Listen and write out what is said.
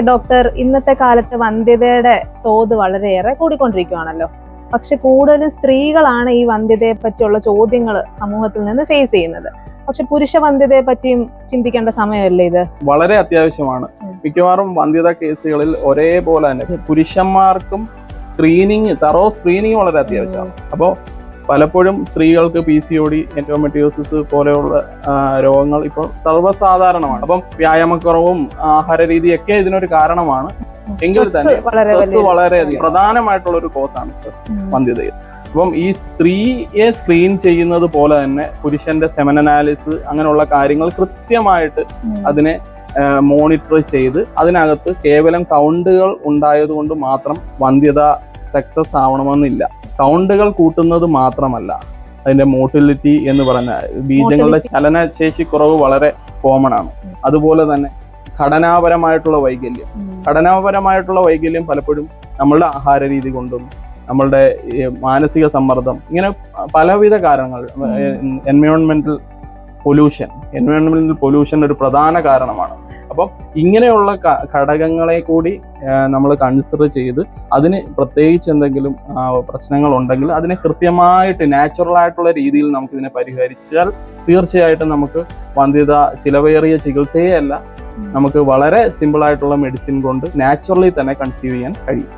Doctor, ഇന്നത്തെ കാലത്ത് വന്ധ്യതയുടെ തോത് വളരെയേറെ കൂടിക്കൊണ്ടിരിക്കുകയാണല്ലോ. പക്ഷെ കൂടുതലും സ്ത്രീകളാണ് ഈ വന്ധ്യതയെ പറ്റിയുള്ള ചോദ്യങ്ങൾ സമൂഹത്തിൽ നിന്ന് ഫേസ് ചെയ്യുന്നത്. പക്ഷെ പുരുഷ വന്ധ്യതയെ പറ്റിയും ചിന്തിക്കേണ്ട സമയമല്ലേ ഇത്? വളരെ അത്യാവശ്യമാണ്. മിക്കവാറും വന്ധ്യതാ കേസുകളിൽ ഒരേപോലെ തന്നെ പുരുഷന്മാർക്കും തറോ സ്ക്രീനിങ് വളരെ അത്യാവശ്യമാണ്. അപ്പോൾ പലപ്പോഴും സ്ത്രീകൾക്ക് PCOD, എൻഡോമെട്രിയോസിസ് പോലെയുള്ള രോഗങ്ങൾ ഇപ്പോൾ സർവ്വസാധാരണമാണ്. അപ്പം വ്യായാമക്കുറവും ആഹാര രീതിയൊക്കെ ഇതിനൊരു കാരണമാണ്. എങ്കിൽ തന്നെ സ്ട്രെസ് വളരെയധികം പ്രധാനമായിട്ടുള്ള ഒരു കോസാണ് സ്ട്രെസ് വന്ധ്യതയിൽ. അപ്പം ഈ സ്ത്രീയെ സ്ക്രീൻ ചെയ്യുന്നത് പോലെ തന്നെ പുരുഷന്റെ സെമൻ അനാലിസിസ് അങ്ങനെയുള്ള കാര്യങ്ങൾ കൃത്യമായിട്ട് അതിനെ മോണിറ്റർ ചെയ്ത് അതിനകത്ത് കേവലം കൗണ്ടുകൾ ഉണ്ടായതുകൊണ്ട് മാത്രം വന്ധ്യത സക്സസ് ആവണമെന്നില്ല. കൗണ്ടുകൾ കൂട്ടുന്നത് മാത്രമല്ല, അതിന്റെ മോട്ടിലിറ്റി എന്ന് പറഞ്ഞ ബീജങ്ങളുടെ ചലനശേഷി കുറവ് വളരെ കോമൺ ആണ്. അതുപോലെ തന്നെ ഘടനാപരമായിട്ടുള്ള വൈകല്യം പലപ്പോഴും നമ്മളുടെ ആഹാര രീതി കൊണ്ടും നമ്മളുടെ മാനസിക സമ്മർദ്ദം, ഇങ്ങനെ പലവിധ കാരണങ്ങൾ, എൻവയോൺമെന്റൽ പൊല്യൂഷൻ ഒരു പ്രധാന കാരണമാണ്. അപ്പം ഇങ്ങനെയുള്ള ഘടകങ്ങളെ കൂടി നമ്മൾ കൺസിഡർ ചെയ്ത് അതിന് പ്രത്യേകിച്ച് എന്തെങ്കിലും പ്രശ്നങ്ങൾ ഉണ്ടെങ്കിൽ അതിനെ കൃത്യമായിട്ട് നാച്ചുറൽ ആയിട്ടുള്ള രീതിയിൽ നമുക്കിതിനെ പരിഹരിച്ചാൽ തീർച്ചയായിട്ടും നമുക്ക് വന്ധ്യത ചിലവേറിയ ചികിത്സയെ അല്ല, നമുക്ക് വളരെ സിമ്പിൾ ആയിട്ടുള്ള മെഡിസിൻ കൊണ്ട് നാച്ചുറലി തന്നെ കൺസീവ് ചെയ്യാൻ കഴിയും.